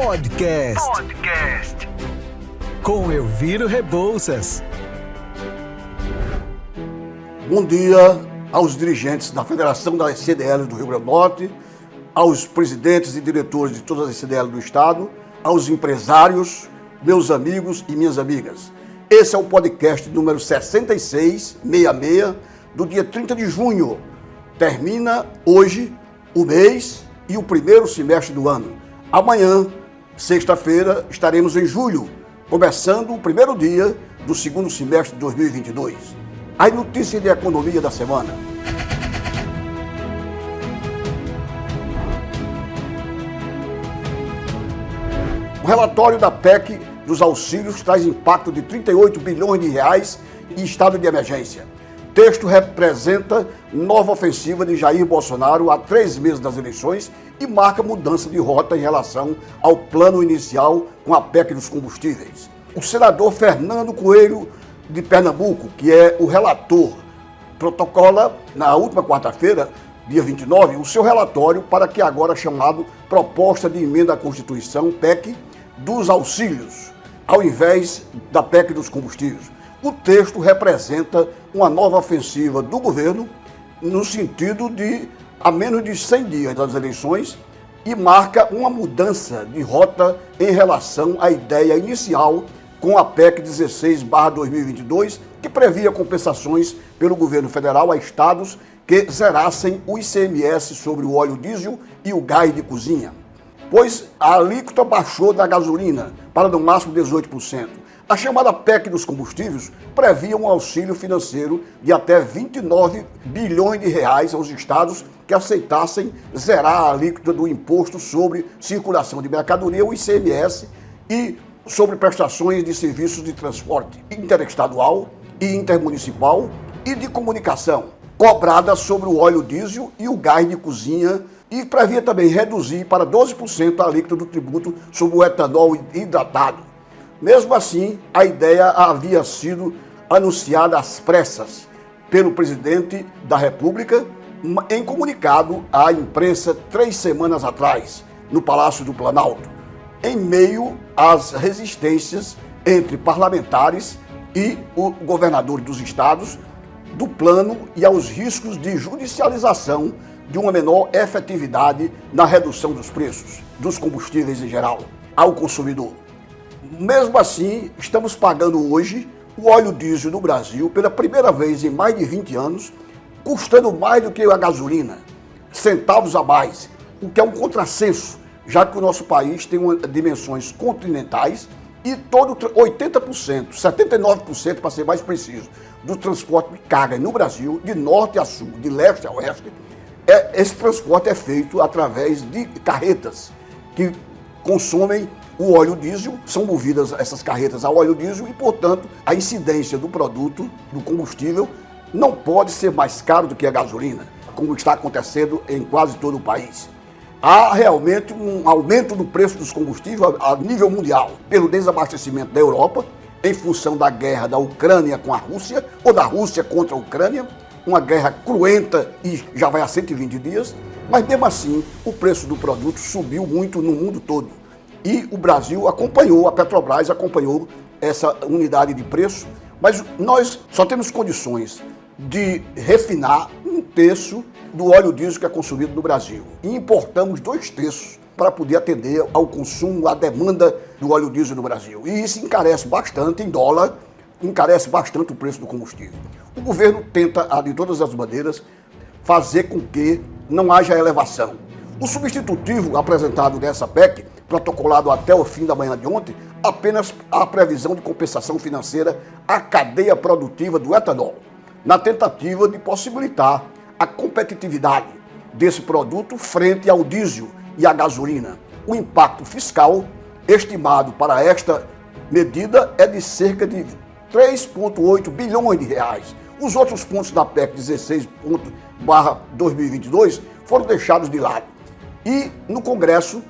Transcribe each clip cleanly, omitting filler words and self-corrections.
Podcast. Com Elviro Rebouças. Bom dia aos dirigentes da Federação da CDL do Rio Grande do Norte, aos presidentes e diretores de todas as CDL do Estado, aos empresários, meus amigos e minhas amigas. Esse é o podcast número 6666 do dia 30 de junho. Termina hoje o mês e o primeiro semestre do ano. Amanhã, sexta-feira, estaremos em julho, começando o primeiro dia do segundo semestre de 2022. As notícias de economia da semana. O relatório da PEC dos auxílios traz impacto de 38 bilhões de reais em estado de emergência. Texto representa nova ofensiva de Jair Bolsonaro há 3 meses das eleições e marca mudança de rota em relação ao plano inicial com a PEC dos combustíveis. O senador Fernando Coelho de Pernambuco, que é o relator, protocola na última quarta-feira, dia 29, o seu relatório para que agora chamado Proposta de Emenda à Constituição, PEC dos Auxílios, ao invés da PEC dos Combustíveis. O texto representa uma nova ofensiva do governo no sentido de a menos de 100 dias das eleições e marca uma mudança de rota em relação à ideia inicial com a PEC 16/2022, que previa compensações pelo governo federal a estados que zerassem o ICMS sobre o óleo diesel e o gás de cozinha, pois a alíquota baixou da gasolina para no máximo 18%. A chamada PEC dos combustíveis previa um auxílio financeiro de até 29 bilhões de reais aos estados que aceitassem zerar a alíquota do imposto sobre circulação de mercadoria, o ICMS, e sobre prestações de serviços de transporte interestadual e intermunicipal e de comunicação, cobradas sobre o óleo diesel e o gás de cozinha, e previa também reduzir para 12% a alíquota do tributo sobre o etanol hidratado. Mesmo assim, a ideia havia sido anunciada às pressas pelo presidente da República em comunicado à imprensa 3 semanas atrás, no Palácio do Planalto, em meio às resistências entre parlamentares e o governador dos estados do plano e aos riscos de judicialização de uma menor efetividade na redução dos preços dos combustíveis em geral ao consumidor. Mesmo assim, estamos pagando hoje o óleo diesel no Brasil pela primeira vez em mais de 20 anos, custando mais do que a gasolina, centavos a mais, o que é um contrassenso, já que o nosso país tem dimensões continentais e todo 80%, 79% para ser mais preciso, do transporte de carga no Brasil, de norte a sul, de leste a oeste, esse transporte é feito através de carretas que consomem o óleo diesel, são movidas essas carretas a óleo diesel e, portanto, a incidência do produto, do combustível, não pode ser mais caro do que a gasolina, como está acontecendo em quase todo o país. Há realmente um aumento do preço dos combustíveis a nível mundial, pelo desabastecimento da Europa, em função da guerra da Ucrânia com a Rússia, ou da Rússia contra a Ucrânia, uma guerra cruenta e já vai há 120 dias, mas mesmo assim o preço do produto subiu muito no mundo todo. E o Brasil acompanhou, a Petrobras acompanhou essa unidade de preço, mas nós só temos condições de refinar 1/3 do óleo diesel que é consumido no Brasil. E importamos 2/3 para poder atender ao consumo, à demanda do óleo diesel no Brasil. E isso encarece bastante, em dólar, encarece bastante o preço do combustível. O governo tenta, de todas as maneiras, fazer com que não haja elevação. O substitutivo apresentado nessa PEC, protocolado até o fim da manhã de ontem, apenas a previsão de compensação financeira à cadeia produtiva do etanol, na tentativa de possibilitar a competitividade desse produto frente ao diesel e à gasolina. O impacto fiscal estimado para esta medida é de cerca de 3,8 bilhões de reais. Os outros pontos da PEC 16/2022 foram deixados de lado. E no Congresso,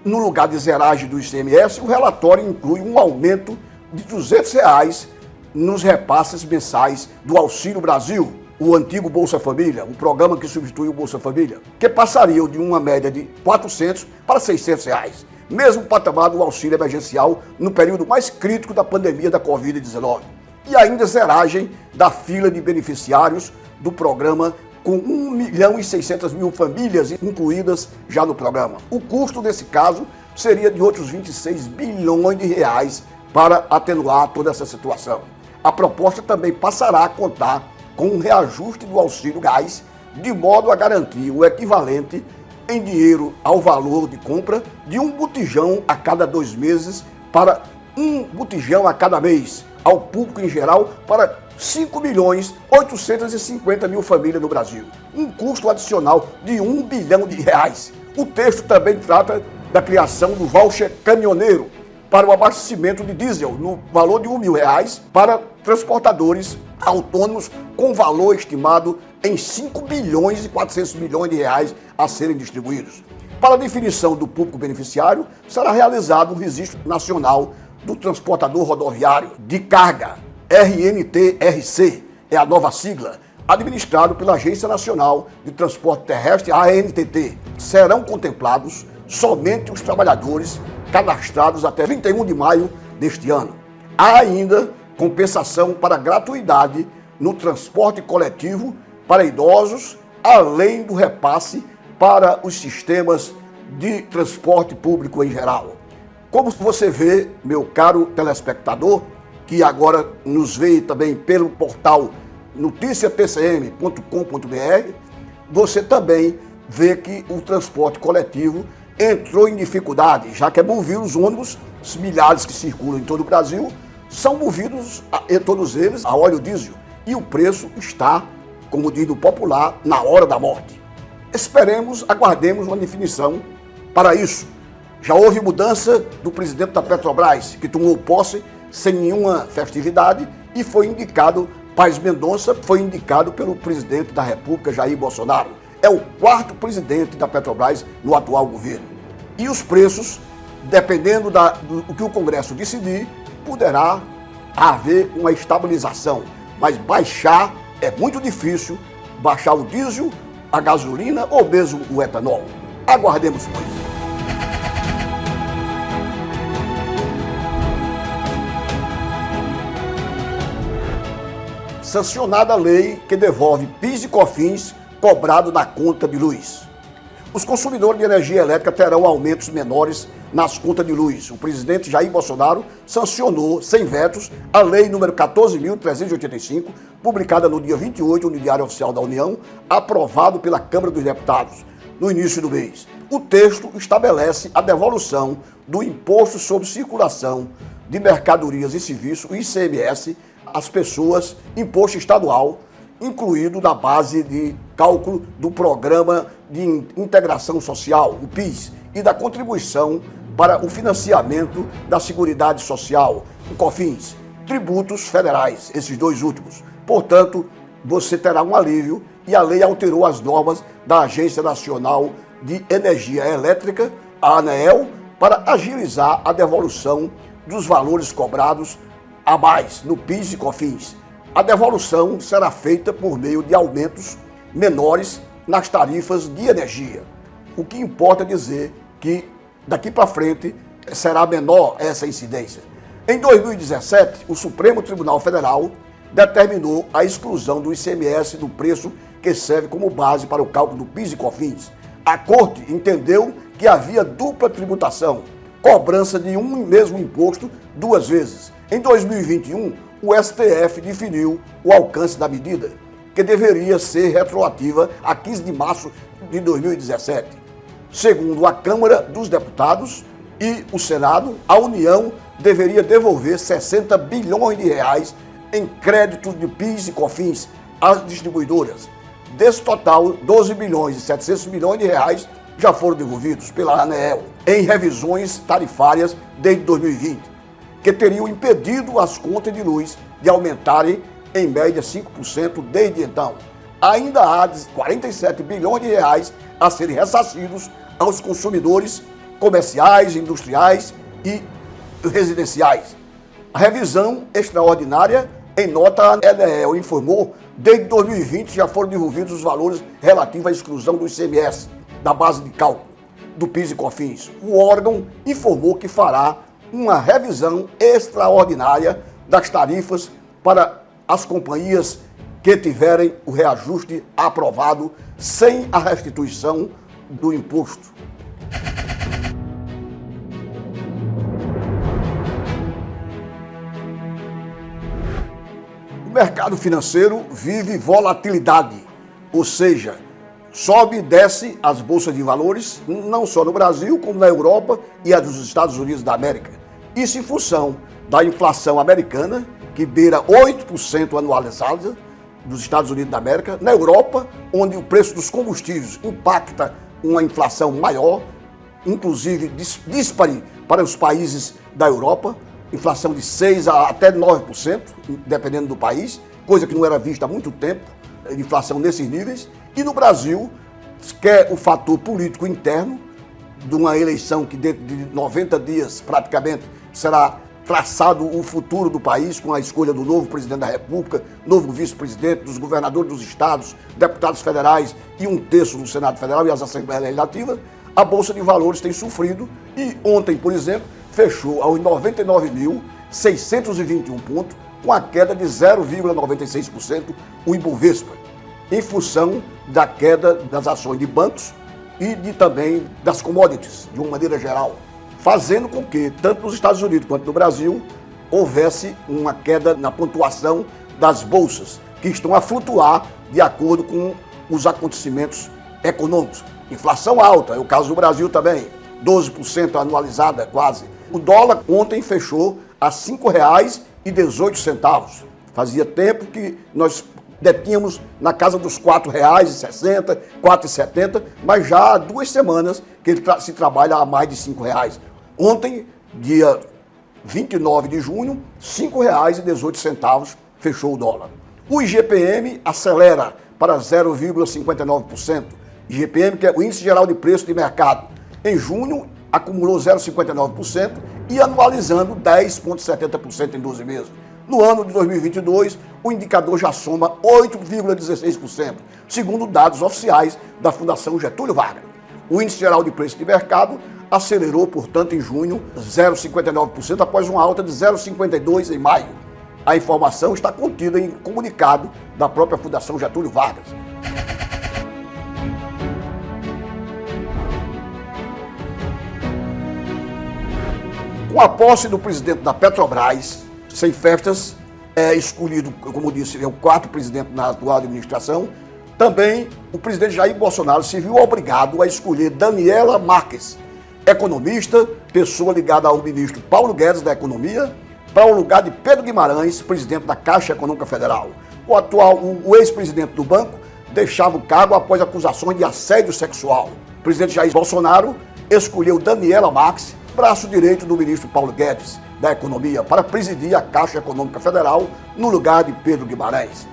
no lugar de zeragem do ICMS, o relatório inclui um aumento de R$200 nos repasses mensais do Auxílio Brasil, o antigo Bolsa Família, o programa que substitui o Bolsa Família, que passaria de uma média de R$400 para R$600. mesmo patamar do auxílio emergencial no período mais crítico da pandemia da Covid-19. E ainda zeragem da fila de beneficiários do programa, com 1.600.000 famílias incluídas já no programa. O custo desse caso seria de outros 26 bilhões de reais para atenuar toda essa situação. A proposta também passará a contar com um reajuste do auxílio gás, de modo a garantir o equivalente em dinheiro ao valor de compra de um botijão a cada 2 meses para um botijão a cada mês, ao público em geral, para 5.850.000 famílias no Brasil. Um custo adicional de 1 bilhão de reais. O texto também trata da criação do voucher caminhoneiro para o abastecimento de diesel no valor de R$1.000 para transportadores autônomos com valor estimado em 5 bilhões e 400 milhões de reais a serem distribuídos. Para a definição do público beneficiário, será realizado um registro nacional do transportador rodoviário de carga, RNTRC, é a nova sigla, administrado pela Agência Nacional de Transporte Terrestre, ANTT. Serão contemplados somente os trabalhadores cadastrados até 31 de maio deste ano. Há ainda compensação para gratuidade no transporte coletivo para idosos, além do repasse para os sistemas de transporte público em geral. Como você vê, meu caro telespectador, que agora nos vê também pelo portal noticiatcm.com.br, você também vê que o transporte coletivo entrou em dificuldade, já que é movido os ônibus, os milhares que circulam em todo o Brasil, são movidos, todos eles, a óleo diesel. E o preço está, como diz no popular, na hora da morte. Esperemos, aguardemos uma definição para isso. Já houve mudança do presidente da Petrobras, que tomou posse sem nenhuma festividade e foi indicado, Paes Mendonça foi indicado pelo presidente da República, Jair Bolsonaro. É o 4º presidente da Petrobras no atual governo. E os preços, dependendo do que o Congresso decidir, poderá haver uma estabilização. Mas baixar é muito difícil, baixar o diesel, a gasolina ou mesmo o etanol. Aguardemos, pois. Sancionada a lei que devolve PIS e COFINS cobrado na conta de luz. Os consumidores de energia elétrica terão aumentos menores nas contas de luz. O presidente Jair Bolsonaro sancionou, sem vetos, a lei número 14.385, publicada no dia 28 no Diário Oficial da União, aprovado pela Câmara dos Deputados no início do mês. O texto estabelece a devolução do Imposto sobre Circulação de Mercadorias e Serviços, o ICMS, às pessoas, imposto estadual, incluído na base de cálculo do Programa de Integração Social, o PIS, e da contribuição para o financiamento da Seguridade Social, o COFINS, tributos federais, esses dois últimos. Portanto, você terá um alívio e a lei alterou as normas da Agência Nacional de Energia Elétrica, a ANEEL, para agilizar a devolução dos valores cobrados a mais no PIS e COFINS. A devolução será feita por meio de aumentos menores nas tarifas de energia. O que importa é dizer que daqui para frente será menor essa incidência. Em 2017, o Supremo Tribunal Federal determinou a exclusão do ICMS do preço que serve como base para o cálculo do PIS e COFINS. A Corte entendeu que havia dupla tributação, cobrança de um mesmo imposto 2 vezes. Em 2021, o STF definiu o alcance da medida, que deveria ser retroativa a 15 de março de 2017. Segundo a Câmara dos Deputados e o Senado, a União deveria devolver 60 bilhões de reais em créditos de PIS e COFINS às distribuidoras. Desse total, 12 bilhões e 700 milhões de reais já foram devolvidos pela ANEEL em revisões tarifárias desde 2020. Que teriam impedido as contas de luz de aumentarem em média 5% desde então. Ainda há 47 bilhões de reais a serem ressarcidos aos consumidores comerciais, industriais e residenciais. A revisão extraordinária, em nota, a ANEEL informou, desde 2020 já foram devolvidos os valores relativos à exclusão do ICMS da base de cálculo. do PIS e COFINS, o órgão informou que fará uma revisão extraordinária das tarifas para as companhias que tiverem o reajuste aprovado sem a restituição do imposto. O mercado financeiro vive volatilidade, ou seja, sobe e desce as bolsas de valores, não só no Brasil, como na Europa e a dos Estados Unidos da América. Isso em função da inflação americana, que beira 8% anualizada, dos Estados Unidos da América, na Europa, onde o preço dos combustíveis impacta uma inflação maior, inclusive dispare para os países da Europa, inflação de 6% a até 9%, dependendo do país, coisa que não era vista há muito tempo, inflação nesses níveis. E no Brasil, quer o fator político interno, de uma eleição que dentro de 90 dias, praticamente, será traçado o futuro do país com a escolha do novo presidente da República, novo vice-presidente, dos governadores dos estados, deputados federais e 1/3 do Senado Federal e as Assembleias Legislativas, a Bolsa de Valores tem sofrido e ontem, por exemplo, fechou aos 99.621 pontos, com a queda de 0,96% o Ibovespa, em função da queda das ações de bancos e também das commodities, de uma maneira geral, fazendo com que, tanto nos Estados Unidos quanto no Brasil, houvesse uma queda na pontuação das bolsas, que estão a flutuar de acordo com os acontecimentos econômicos. Inflação alta, é o caso do Brasil também, 12% anualizada quase. O dólar ontem fechou a R$ 5,18. Fazia tempo que nós detínhamos na casa dos R$ 4,60, R$ 4,70, mas já há 2 semanas que ele se trabalha a mais de R$ 5. Ontem, dia 29 de junho, R$ 5,18 fechou o dólar. O IGPM acelera para 0,59%. IGPM, que é o Índice Geral de Preço de Mercado. Em junho, acumulou 0,59% e anualizando 10,70% em 12 meses. No ano de 2022, o indicador já soma 8,16%, segundo dados oficiais da Fundação Getúlio Vargas. O Índice Geral de Preço de Mercado acelerou, portanto, em junho, 0,59% após uma alta de 0,52% em maio. A informação está contida em comunicado da própria Fundação Getúlio Vargas. Com a posse do presidente da Petrobras, sem festas, é escolhido, como disse, é o 4º presidente na atual administração, também o presidente Jair Bolsonaro se viu obrigado a escolher Daniela Marques, economista, pessoa ligada ao ministro Paulo Guedes da Economia, para o lugar de Pedro Guimarães, presidente da Caixa Econômica Federal. O ex-presidente do banco deixava o cargo após acusações de assédio sexual. O presidente Jair Bolsonaro escolheu Daniela Marques, braço direito do ministro Paulo Guedes da Economia, para presidir a Caixa Econômica Federal no lugar de Pedro Guimarães.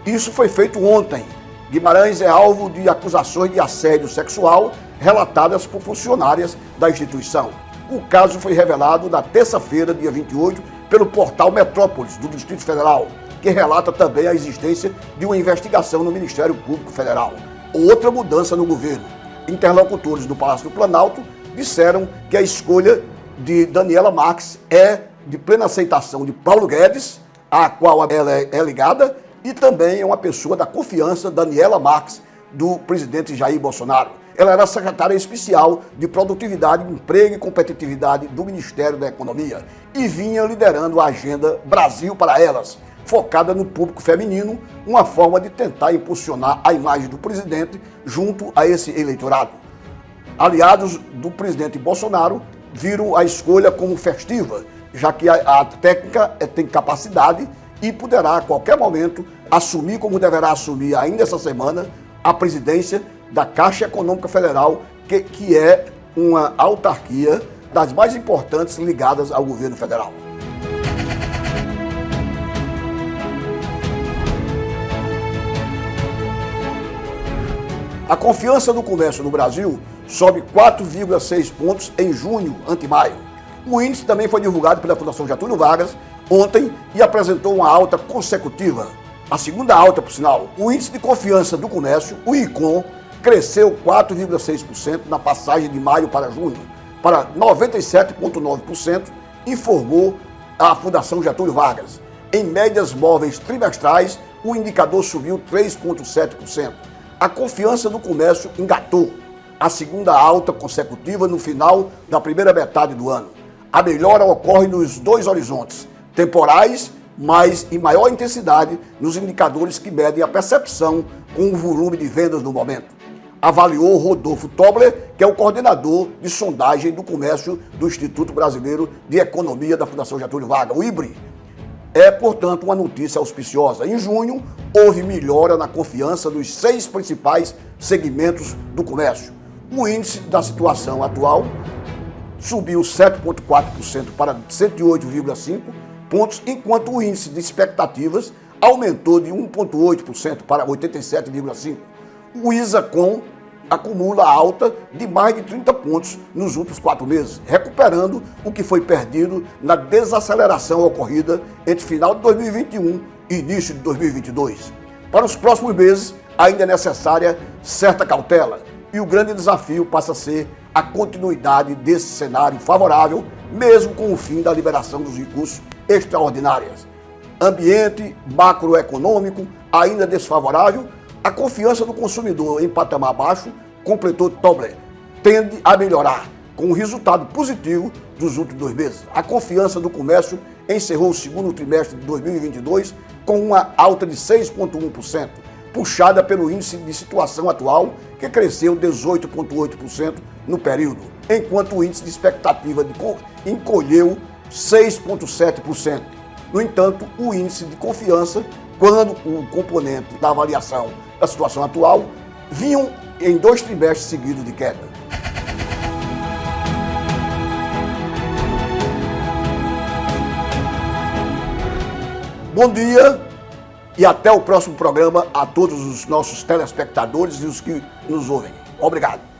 Isso foi feito ontem. Guimarães é alvo de acusações de assédio sexual relatadas por funcionárias da instituição. O caso foi revelado na terça-feira, dia 28, pelo portal Metrópolis, do Distrito Federal, que relata também a existência de uma investigação no Ministério Público Federal. Outra mudança no governo. Interlocutores do Palácio do Planalto disseram que a escolha de Daniela Marques é de plena aceitação de Paulo Guedes, a qual ela é ligada, e também é uma pessoa da confiança, Daniela Marques, do presidente Jair Bolsonaro. Ela era secretária especial de Produtividade, Emprego e Competitividade do Ministério da Economia e vinha liderando a agenda Brasil para Elas, focada no público feminino, uma forma de tentar impulsionar a imagem do presidente junto a esse eleitorado. Aliados do presidente Bolsonaro viram a escolha como festiva, já que a técnica tem capacidade e poderá a qualquer momento assumir, como deverá assumir ainda essa semana, a presidência da Caixa Econômica Federal, que é uma autarquia das mais importantes ligadas ao governo federal. A confiança do comércio no Brasil sobe 4,6 pontos em junho, ante maio. O índice também foi divulgado pela Fundação Getúlio Vargas ontem e apresentou uma alta consecutiva. A segunda alta, por sinal. O índice de confiança do comércio, o ICOM, cresceu 4,6% na passagem de maio para junho, para 97,9%, informou a Fundação Getúlio Vargas. Em médias móveis trimestrais, o indicador subiu 3,7%. A confiança do comércio engatou a segunda alta consecutiva no final da primeira metade do ano. A melhora ocorre nos dois horizontes, temporais, mas em maior intensidade nos indicadores que medem a percepção com o volume de vendas no momento. Avaliou Rodolfo Tobler, que é o coordenador de sondagem do comércio do Instituto Brasileiro de Economia da Fundação Getúlio Vargas, o IBRE. É, portanto, uma notícia auspiciosa. Em junho, houve melhora na confiança dos 6 principais segmentos do comércio. O índice da situação atual subiu 7,4% para 108,5 pontos, enquanto o índice de expectativas aumentou de 1,8% para 87,5%. O ISA-Com acumula alta de mais de 30 pontos nos últimos 4 meses, recuperando o que foi perdido na desaceleração ocorrida entre final de 2021 e início de 2022. Para os próximos meses, ainda é necessária certa cautela e o grande desafio passa a ser a continuidade desse cenário favorável, mesmo com o fim da liberação dos recursos extraordinários. Ambiente macroeconômico ainda desfavorável. A confiança do consumidor em patamar baixo, completou Tobler, tende a melhorar, com o resultado positivo dos últimos 2 meses. A confiança do comércio encerrou o segundo trimestre de 2022 com uma alta de 6,1%, puxada pelo índice de situação atual, que cresceu 18,8% no período, enquanto o índice de expectativa encolheu 6,7%. No entanto, o índice de confiança, quando o componente da avaliação da situação atual, vinham em 2 trimestres seguidos de queda. Bom dia e até o próximo programa a todos os nossos telespectadores e os que nos ouvem. Obrigado.